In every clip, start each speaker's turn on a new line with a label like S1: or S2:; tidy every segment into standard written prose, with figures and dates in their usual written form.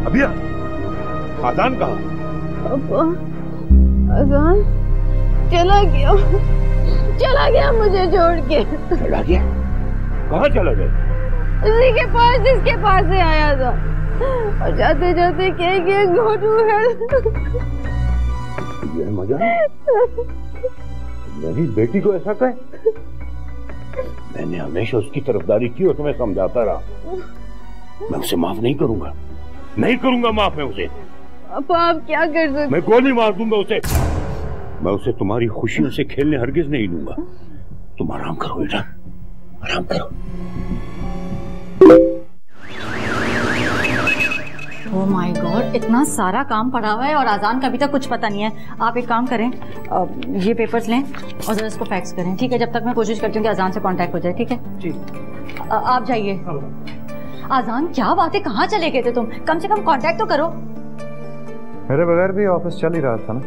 S1: अभिया, आजान कहाँ?
S2: पापा, आजान चला गया मुझे छोड़ के।
S1: चला गया? कहाँ चला गया?
S2: उसी के पास जिसके पास से आया था, और जाते जाते कह गो टू हेल।
S1: ये मजा, मेरी बेटी को ऐसा कहे? मैंने हमेशा उसकी तरफदारी की और तुम्हें समझाता रहा। मैं उसे माफ नहीं करूंगा, नहीं करूंगा माफ मैं उसे।
S2: अब आप क्या कर सकते?
S1: मैं गोली मार दूंगा उसे। मैं उसे तुम्हारी खुशियों से खेलने हरगिज नहीं दूंगा। तुम आराम करो बेटा, आराम करो।
S3: ओह माय गॉड, इतना सारा काम पड़ा हुआ है और आजान का अभी तक कुछ पता नहीं है। आप एक काम करें, ये पेपर्स लें और जरा इसको फैक्स करें, ठीक है? जब तक मैं कोशिश करती हूँ कि आजान से कांटेक्ट हो जाए, ठीक है? जी। आप जाइए। आजान, क्या बात है, कहाँ चले गए थे तुम? कम से कम कांटेक्ट तो करो।
S4: मेरे बगैर भी ऑफिस चल ही रहा था ना।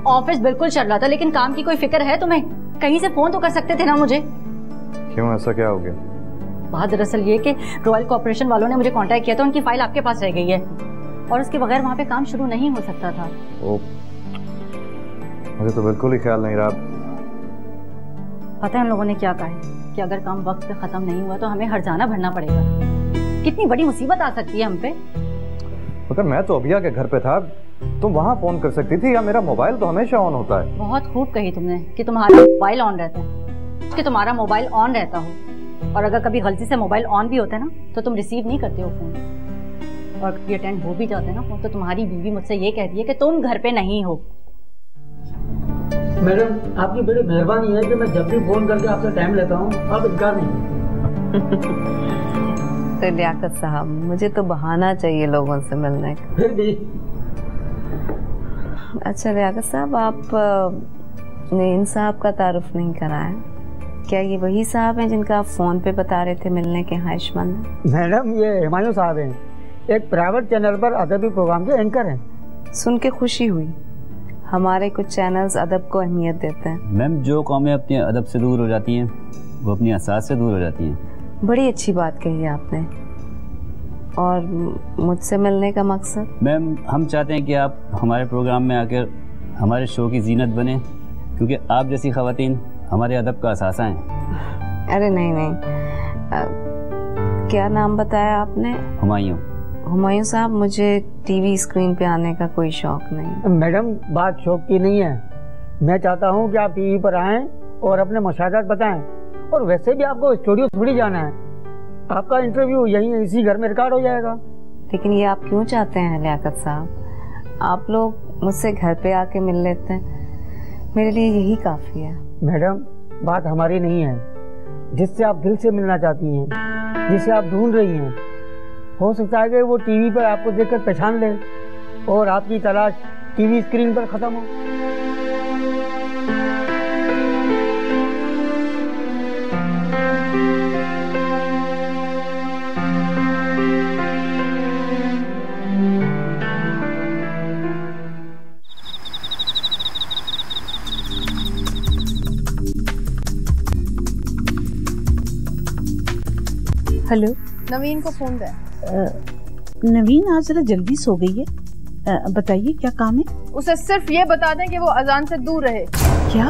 S3: ऑफिस बिल्कुल चल रहा था, लेकिन काम की कोई फिक्र है तुम्हें? कहीं से फोन तो कर सकते थे ना मुझे।
S4: क्यों, ऐसा क्या हो गया?
S3: बात दरअसल ये कि रॉयल कॉर्पोरेशन वालों ने मुझे कांटेक्ट किया था, उनकी फाइल आपके पास रह गई है और उसके बगैर वहाँ पे काम शुरू नहीं हो सकता था।
S4: मुझे तो बिल्कुल ही ख्याल नहीं रहा।
S3: पता है उन लोगों ने क्या कहा है कि अगर काम वक्त पे खत्म नहीं हुआ तो हमें हर्जाना भरना पड़ेगा। कितनी बड़ी मुसीबत आ सकती है हम पे।
S4: मगर मैं तो अभिया के घर पे था, तुम वहाँ फोन कर सकती थी, या मेरा मोबाइल तो हमेशा ऑन होता है।
S3: बहुत खूब कही तुमने कि तुम्हारा मोबाइल ऑन रहता है, कि तुम्हारा मोबाइल ऑन रहता हो, और अगर कभी गलती से मोबाइल ऑन भी होता है ना तो तुम रिसीव नहीं करते हो फोन, और कभी अटेंड हो भी जाते हैं ना फोन तो तुम्हारी बीवी मुझसे ये कहती है कि तुम घर पे नहीं हो।
S5: मैडम, आपकी बड़ी मेहरबानी है कि मैं जब भी फोन करके आपसे टाइम लेता हूँ आप इनकार नहीं।
S2: तो लियाकत साहब, मुझे तो बहाना चाहिए लोगों से मिलने का।
S5: फिर भी
S2: अच्छा लियाकत साहब, आपने इन साहब का तारुफ नहीं कराया। क्या ये वही साहब हैं जिनका आप फोन पे बता रहे थे मिलने के ख्वाहिशमंद हैं?
S5: मैडम, ये हुमायूं साहब हैं, एक प्राइवेट चैनल पर अदबी प्रोग्राम के एंकर हैं।
S2: सुन के खुशी हुई। हमारे कुछ चैनल्स अदब को अहमियत देते हैं।
S6: मैम, जो कौमें अपने अदब से दूर हो जाती हैं वो अपनी असास से दूर हो जाती हैं।
S2: बड़ी अच्छी बात कही है आपने। और मुझसे मिलने का मकसद?
S6: मैम, हम चाहते हैं कि आप हमारे प्रोग्राम में आकर हमारे शो की जीनत बने, क्योंकि आप जैसी ख़वातीन हमारे अदब का असासा हैं।
S2: अरे नहीं नहीं, क्या नाम बताया आपने?
S6: हुमायूं।
S2: हुमायूं साहब, मुझे टीवी स्क्रीन पे आने का कोई शौक नहीं।
S5: मैडम, बात शौक की नहीं है। मैं चाहता हूँ कि आप टीवी पर आएं और अपने मुशाहदात बताएं, और वैसे भी आपको स्टूडियो थोड़ी जाना है। आपका इंटरव्यू यहीं इसी घर में रिकॉर्ड हो जाएगा।
S2: लेकिन ये आप क्यों चाहते हैं लियाकत साहब? आप लोग मुझसे घर पे आके मिल लेते हैं, मेरे लिए यही काफी है।
S5: मैडम, बात हमारी नहीं है। जिससे आप दिल से मिलना चाहती हैं, जिसे आप ढूंढ रही हैं, हो सकता है कि वो टीवी पर आपको देखकर पहचान ले और आपकी तलाश टीवी स्क्रीन पर खत्म हो।
S7: हेलो,
S2: नवीन को फोन दे।
S7: नवीन आज जरा जल्दी सो गई है। बताइए क्या काम है?
S2: उसे सिर्फ ये बता दें कि वो अजान से दूर रहे।
S7: क्या?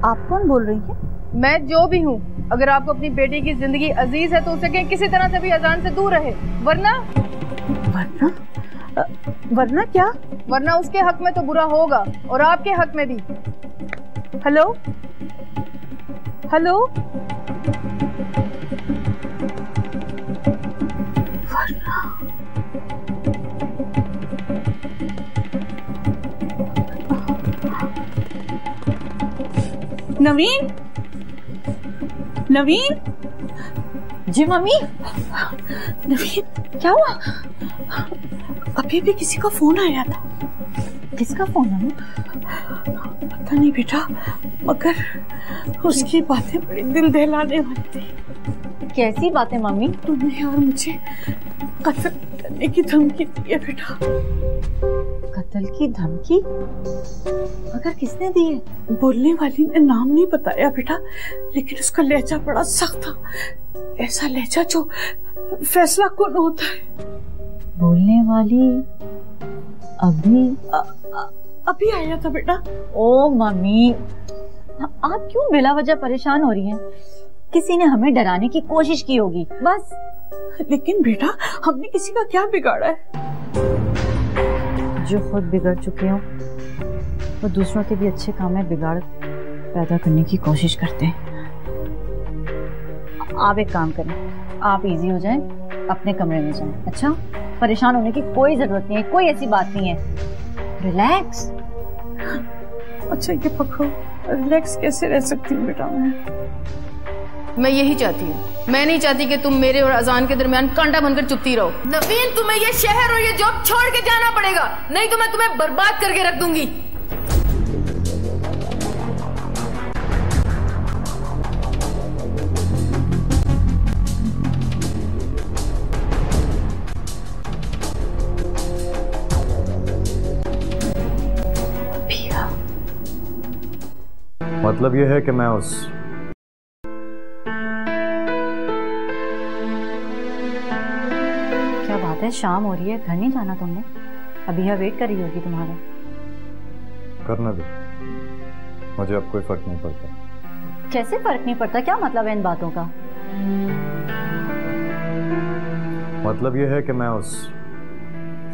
S7: आप कौन बोल रही हैं?
S2: मैं जो भी हूँ, अगर आपको अपनी बेटी की जिंदगी अजीज है तो उसे कहीं किसी तरह से भी अजान से दूर रहे, वरना
S7: वरना क्या?
S2: वरना उसके हक में तो बुरा होगा और आपके हक में भी। हेलो हेलो,
S7: नवीन, नवीन।
S3: जी मम्मी।
S7: नवीन, क्या हुआ? अभी भी किसी का फोन आया था।
S3: किसका फोन है?
S7: पता नहीं बेटा, मगर उसकी बातें बड़ी दिल दहलाने वाली थी।
S3: कैसी बातें मम्मी?
S7: तुम्हें और मुझे कत्ल करने की धमकी दी है बेटा।
S3: कत्ल की धमकी? मगर किसने दी है?
S7: बोलने वाली ने नाम नहीं बताया बेटा, लेकिन उसका लहजा बड़ा सख्त था। ऐसा लहजा जो फैसला कौन होता है।
S3: बोलने वाली
S7: अभी आया था बेटा।
S3: ओ मम्मी, आप क्यों बिला वजह परेशान हो रही हैं? किसी ने हमें डराने की कोशिश की होगी बस।
S7: लेकिन बेटा हमने किसी का क्या बिगाड़ा है?
S3: जो खुद बिगड़ चुके हो वो दूसरों के भी अच्छे काम में बिगाड़ पैदा करने की कोशिश करते हैं। आप एक काम करें, आप इजी हो जाएं, अपने कमरे में जाएं। अच्छा, परेशान होने की कोई जरूरत नहीं है, कोई ऐसी बात नहीं है। रिलैक्स।
S7: अच्छा ये पकड़ो, रिलैक्स कैसे रह सकती हूँ बेटा मैं यही चाहती हूँ। मैं नहीं चाहती कि तुम मेरे और अजान के दरमियान कांटा बनकर चुपती रहो। नवीन, तुम्हें ये शहर और ये जॉब छोड़ के जाना पड़ेगा, नहीं तो मैं तुम्हें बर्बाद करके रख दूंगी।
S4: मतलब ये है कि मैं उस
S3: क्या बात है, शाम हो रही है, घर नहीं जाना तुमने? अभी यह वेट कर रही होगी तुम्हारा।
S4: करना दे, मुझे अब कोई फर्क नहीं पड़ता।
S3: कैसे फर्क नहीं पड़ता? क्या मतलब है इन बातों का?
S4: मतलब ये है कि मैं उस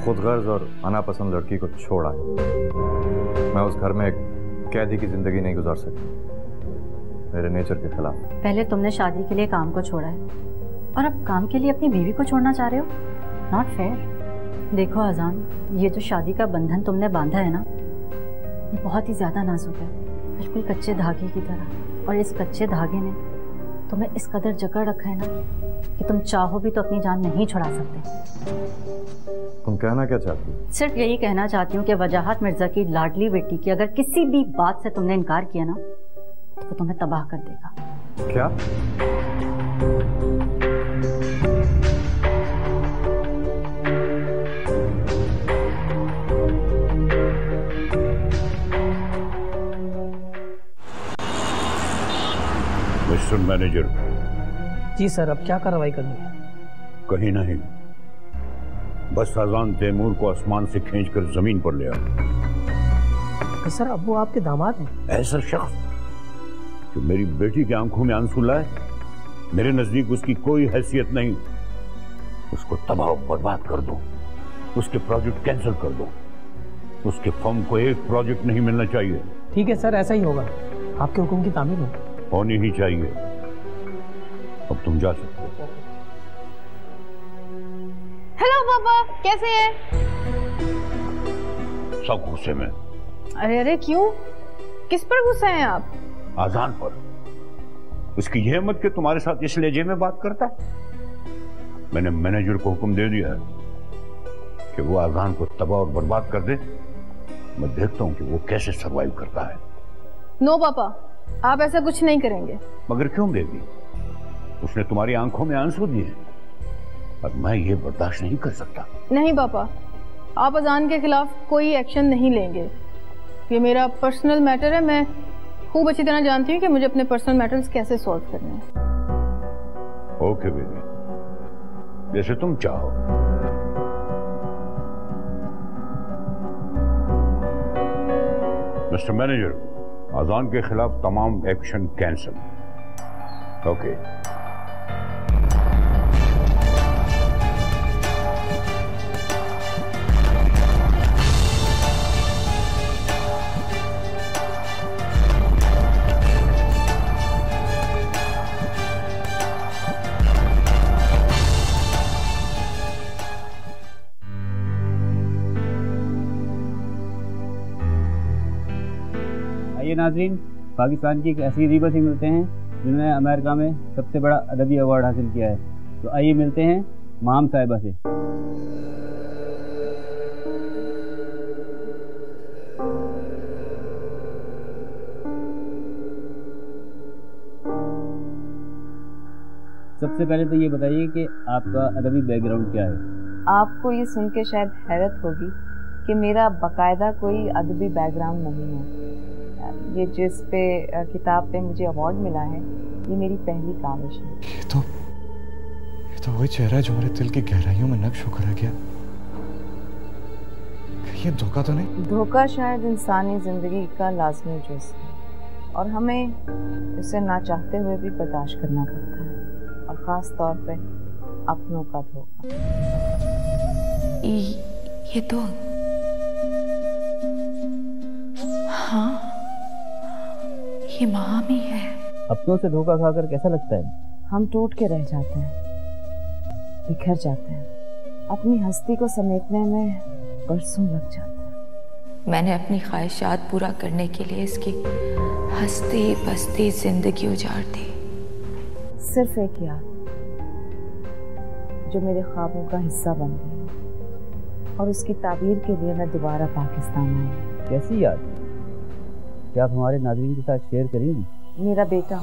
S4: खुदगर्ज और अनापसंद लड़की को छोड़ आया। मैं उस घर में एक कैदी की जिंदगी नहीं गुजार सकती, मेरे नेचर के खिलाफ।
S3: पहले तुमने शादी के लिए काम को छोड़ा है और अब काम के लिए अपनी बीवी को छोड़ना चाह रहे हो? Not fair. देखो अजान, ये जो शादी का बंधन तुमने बांधा है ना, ये बहुत ही ज्यादा नाजुक है, बिल्कुल कच्चे धागे की तरह। और इस कच्चे धागे ने तुम्हें इस कदर जकड़ रखा है ना कि तुम चाहो भी तो अपनी जान नहीं छुड़ा सकते।
S4: तुम कहना क्या चाहती हो?
S3: सिर्फ यही कहना चाहती हूँ कि वजाहत मिर्जा की लाडली बेटी की अगर किसी भी बात से तुमने इनकार किया ना तो वो तुम्हें तबाह कर देगा।
S4: क्या?
S1: Mister manager.
S5: जी सर, अब क्या कार्रवाई करनी है?
S1: कहीं नहीं, बस अजान तैमूर को आसमान से खींचकर जमीन पर ले आओ।
S5: सर, अब वो आपके दामाद हैं।
S1: ऐसा शख्स जो मेरी बेटी की आंखों में आंसू लाए, मेरे नजदीक उसकी कोई हैसियत नहीं। उसको तबाह बर्बाद कर दो, उसके प्रोजेक्ट कैंसिल कर दो। उसके फर्म को एक प्रोजेक्ट नहीं मिलना चाहिए।
S5: ठीक है सर, ऐसा ही होगा। आपके हुक्म की तामील
S1: होनी ही चाहिए। अब तुम जा सकते हो।
S8: हेलो पापा, कैसे हैं?
S1: सब गुस्से में।
S8: अरे अरे क्यों? किस पर गुस्सा हैं आप?
S1: आजान पर। उसकी यह हिम्मत कि तुम्हारे साथ इस लहजे में बात करता है। मैंने मैनेजर को हुक्म दे दिया है कि वो आजान को तबाह और बर्बाद कर दे। मैं देखता हूं कि वो कैसे सरवाइव करता है।
S8: नो पापा, आप ऐसा कुछ नहीं करेंगे।
S1: मगर क्यों बेबी? उसने तुम्हारी आंखों में आंसू दिए और मैं ये बर्दाश्त नहीं कर सकता।
S8: नहीं पापा, आप अजान के खिलाफ कोई एक्शन नहीं लेंगे। ये मेरा पर्सनल मैटर है। मैं खूब अच्छी तरह जानती हूँ कि मुझे अपने पर्सनल मैटर्स कैसे सॉल्व करने हैं।
S1: ओके बेबी, जैसे तुम चाहो। मिस्टर मैनेजर, अजान के खिलाफ तमाम एक्शन कैंसिल। ओके।
S6: आइए नाज़रीन, पाकिस्तान की एक ऐसी रीबा से मिलते हैं जिन्होंने अमेरिका में सबसे बड़ा अदबी अवार्ड हासिल किया है। तो आइए मिलते हैं माम साहिबा से। सबसे पहले तो ये बताइए कि आपका अदबी बैकग्राउंड क्या है?
S2: आपको ये सुन के शायद हैरत होगी कि मेरा बाकायदा कोई अदबी बैकग्राउंड नहीं है। ये जिस पे किताब पे मुझे अवार्ड मिला है, ये मेरी पहली काविश है।
S9: ये तो वही चेहरा है जो मेरे दिल की गहराइयों में नक्श होकर रह गया। ये धोखा तो नहीं?
S2: धोखा शायद इंसानी जिंदगी का लाजमी जुज़ है और हमें उसे ना चाहते हुए भी बर्दाश्त करना पड़ता है, और ख़ास तौर पे अपनों का धोखा।
S7: ये तो हाँ, ये मामी है।
S6: अपनों से धोखा खाकर कैसा लगता है?
S2: हम टूट के रह जाते हैं, बिखर जाते हैं, अपनी हस्ती को समेटने में बरसों लग जाते हैं।
S7: मैंने अपनी ख्वाहिशात पूरा करने के लिए इसकी हस्ती बस्ती जिंदगी उजाड़ दी।
S2: सिर्फ एक याद जो मेरे ख्वाबों का हिस्सा बन गई, और उसकी ताबीर के लिए मैं दोबारा पाकिस्तान आई।
S6: कैसी याद? क्या आप हमारे नाज़रीन के साथ शेयर करेंगी?
S2: मेरा बेटा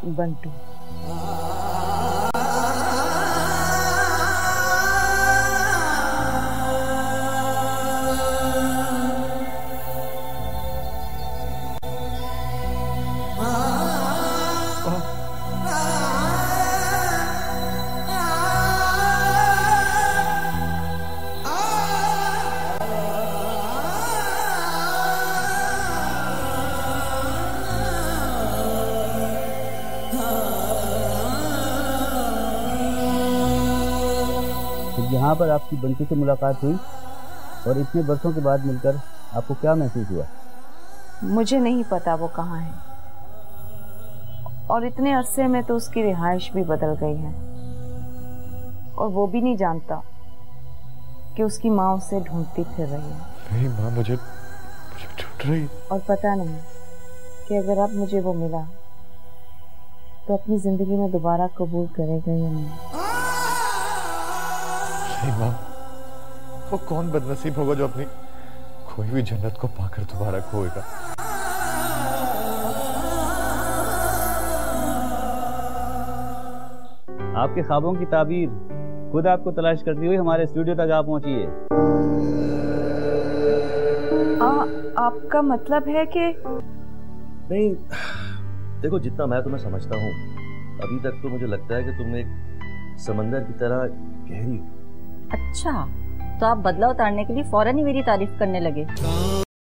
S2: बंटू।
S6: यहाँ पर आपकी बंटी से मुलाकात हुई और इतने बरसों के बाद मिलकर आपको क्या महसूस हुआ?
S2: मुझे नहीं पता वो कहाँ है, और इतने अरसे में तो उसकी रिहाइश भी बदल गई है, और वो भी नहीं जानता कि उसकी माँ उसे ढूंढती फिर रही है।
S9: नहीं माँ, मुझे ढूंढ रही। और
S2: पता नहीं कि अगर अब मुझे वो मिला तो अपनी जिंदगी में दोबारा कबूल करेगा या नहीं।
S9: नहीं माँ, वो कौन बदनसीब होगा जो अपनी खोई हुई जन्नत को पाकर दोबारा खोएगा।
S6: आपके ख्वाबों की ताबीर खुद आपको तलाश करती हुई हमारे स्टूडियो तक आप पहुंची है।
S2: आपका मतलब है कि?
S10: नहीं, देखो जितना मैं तुम्हें समझता हूँ अभी तक तो मुझे लगता है कि तुम एक समंदर की तरह गहरी हो।
S3: अच्छा, तो आप बदला उतारने के लिए फौरन ही मेरी तारीफ करने लगे।